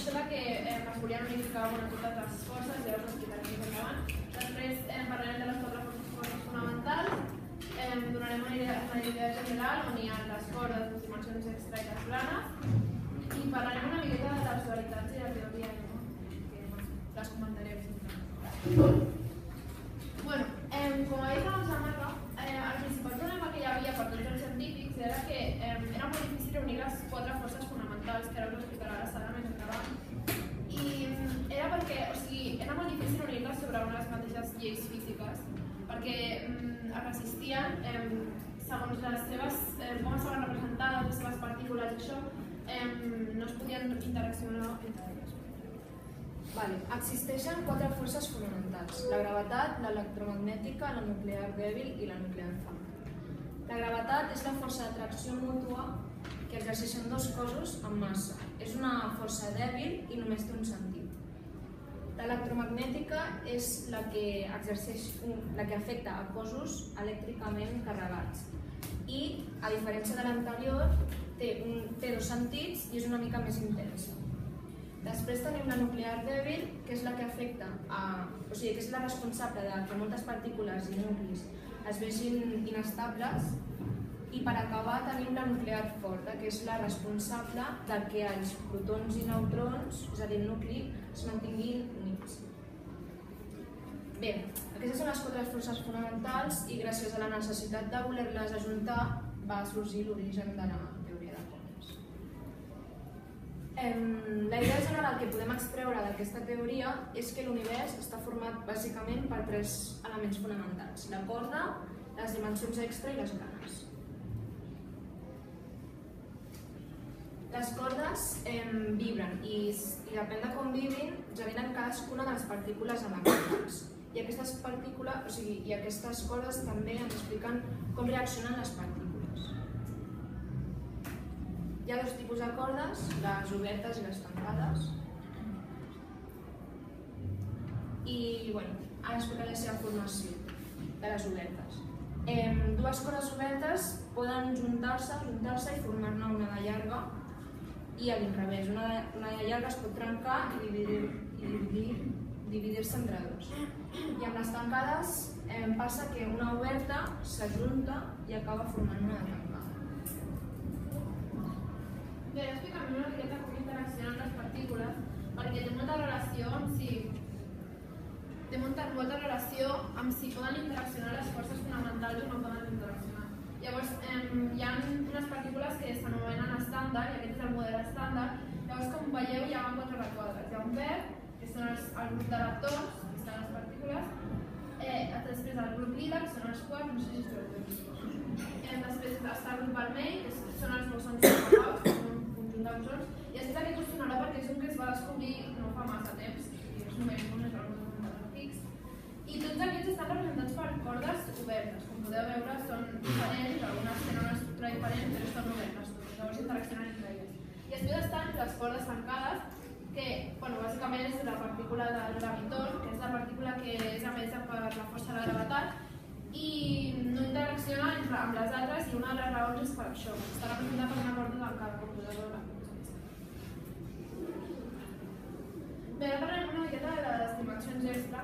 això de que es volien unificar totes les forces, llavors ho explicarem més endavant. Després parlarem de les 4 forces fonamentals, donarem una idea general on hi ha les cordes, les dimensions extra i les planes, i parlarem una miqueta de les dualitats i la teoria, que les comentarem. Bueno, com ha dit abans la Marta, el principal problema que hi havia per tots els científics era que era molt difícil reunir les 4 forces fonamentals, que ara us explicarà la Sara més endavant, i era perquè, era molt difícil unir-les sobre unes mateixes lleis físiques, perquè es resistien, segons les seves, com estaven representades, les seves partícules i això, no es podien interaccionar entre elles. Existeixen 4 forces fonamentals: la gravetat, l'electromagnètica, la nuclear dèbil i la nuclear fàcil. La gravetat és la força d'atracció mútua que exerceixen 2 cossos amb massa. És una força dèbil i només té un sentit. L'electromagnètica és la que afecta a cossos elèctricament carregats i, a diferència de l'anterior, té 2 sentits i és una mica més intensa. Després tenim la nuclear dèbil, que és la que afecta que és la responsable de que moltes partícules i nuclis es vegin inestables, i per acabar tenim la nuclear forta, que és la responsable de que els protons i neutrons, és a dir, el nucli, es mantinguin units. Bé, aquestes són les 4 forces fonamentals i gràcies a la necessitat de voler-les ajuntar va sorgir l'origen de la teoria de cordes. La idea general que podem extreure d'aquesta teoria és que l'univers està format bàsicament per 3 elements fonamentals: la corda, les dimensions extra i les planes. Les cordes vibren i depèn de com vibrin, generen cadascuna de les partícules elèctriques. I aquestes cordes també ens expliquen com reaccionen les partícules. Hi ha 2 tipus de cordes, les obertes i les tancades. I, ara explicaré la seva formació de les obertes. 2 cordes obertes poden juntar-se i formar-ne una de llarga, i a l'inrevés, una de llarga es pot trencar i dividir-se entre 2. I amb les tancades passa que una oberta s'ajunta i acaba formant una tancada. Bé, explicarem una miqueta com interaccionen les partícules, perquè té molta relació amb si poden interaccionar les forces fonamentals o no poden interaccionar. Llavors, hi ha unes partícules que s'anomenen estàndard, i aquest és el model estàndard. Llavors, com veieu, hi ha 4 requadres. Hi ha un verd, que són el grup de leptons, que estan les partícules. Després el grup lila, que són els quarks, no sé si esteu veient. Després està el grup vermell, que són els bosons separados, que són un conjunt de bosons. I després aquest us sonarà perquè és un que es va descobrir no fa massa temps, i és només un dels antics. I tots aquests estan representats per cordes obertes. Com podeu veure, són diferents, algunes tenen una estructura diferent, però són obertes totes, llavors interaccionen entre elles. I després estan les cordes tancades, que bàsicament és la partícula del graviton, que és la partícula que és emesa per la força de la gravetat, i no interacciona amb les altres, i una de les raons és per això. Està representada per una corda tancada, com podeu veure. Bé, ara parlarem una miqueta de les dimensions extra,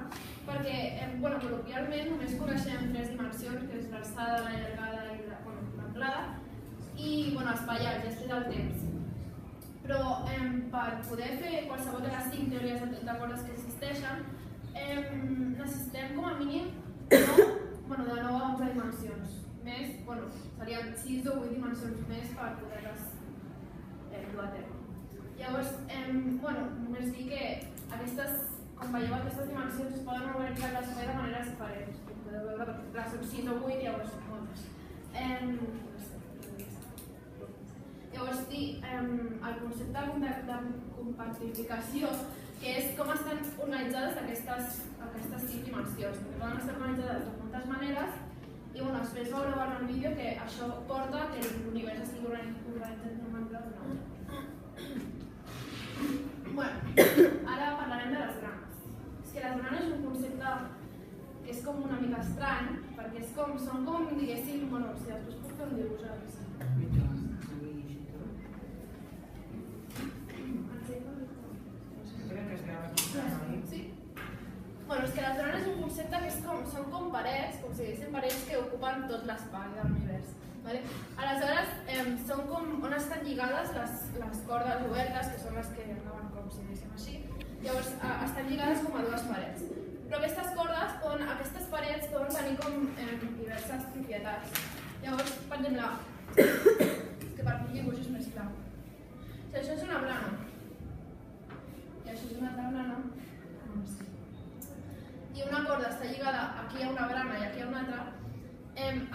perquè col·loquialment només coneixem 3 dimensions, que és l'alçada, la llargada i l'amplada, i espaials, i després el temps. Però per poder fer qualsevol de les 5 teories de cordes que existeixen, necessitem com a mínim de 9 a 11 dimensions. Més, serien 6 o 8 dimensions més per poder-les dur a terme. Llavors, només dir que com veieu, aquestes dimensions es poden organitzar a l'espai de maneres diferents. Com podeu veure, clar, són 6 o 8, llavors són moltes. Llavors, el concepte de compactificació, que és com estan organitzades aquestes 5 dimensions, perquè poden estar organitzades de moltes maneres, i després veureu en el vídeo que això porta que l'univers estigui organitzat d'una manera o d'una altra. Ara parlarem de les granes. És que les granes és un concepte que és com una mica estrany, perquè són com, diguéssim, si després puc fer un dibuix aquí. Bueno, és que les branes és un concepte que són com parets, com si diguéssim parets que ocupen tot l'espai de l'univers. Aleshores, són com on estan lligades les cordes obertes, que són les que acaben com si diguéssim així. Llavors, estan lligades com a dues parets. Però aquestes parets poden tenir com diverses propietats. Llavors, per exemple, és que per mi el dibuix és més clar. Si això és una brana, i això és una altra brana, i una corda està lligada aquí a una brana i aquí a una altra,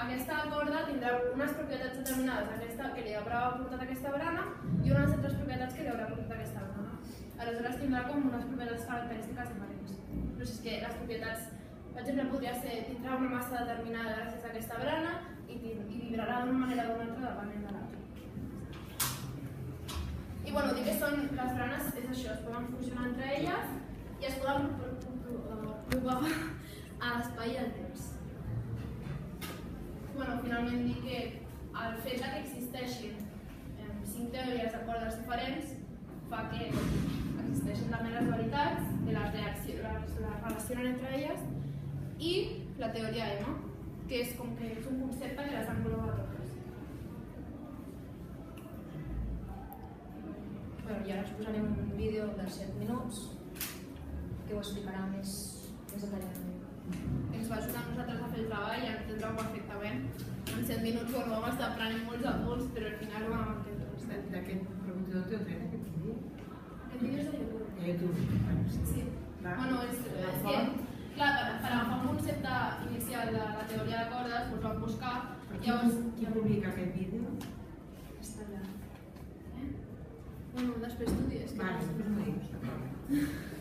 aquesta corda tindrà unes propietats determinades que li haurà portat aquesta brana i unes altres propietats que li haurà portat aquesta brana. Aleshores tindrà com unes propietats característiques diferents. Però si és que les propietats, per exemple, podria ser tindrà una massa determinada gràcies a aquesta brana i vibrarà d'una manera o d'una altra depenent de l'altra. I bueno, dir que les branes és això, es poden fusionar entre elles i es poden propagar a l'espai i al temps. Bueno, finalment dir que el fet que existeixin 5 teories de cordes diferents fa que existeixin també les veritats, que les relacionen entre elles, i la teoria M, que és un concepte que les engloba totes. I ara us posarem un vídeo de 7 minuts que ho explicarà més detalladament. Ens va ajudar a nosaltres a fer el treball i a entendre-ho perfectament. En 7 minuts vam estar aprenent molts adults, però al final ho vam entendre. D'aquest preguntador té el dret aquest vídeo? Aquest vídeo és de YouTube. De YouTube? Sí. Bueno, és que, clar, per agafar un concepte inicial de la teoria de cordes, ho vam buscar. Qui publica aquest vídeo? Està allà. Bueno, després t'ho dius. Vale, després m'ho dius, d'acord.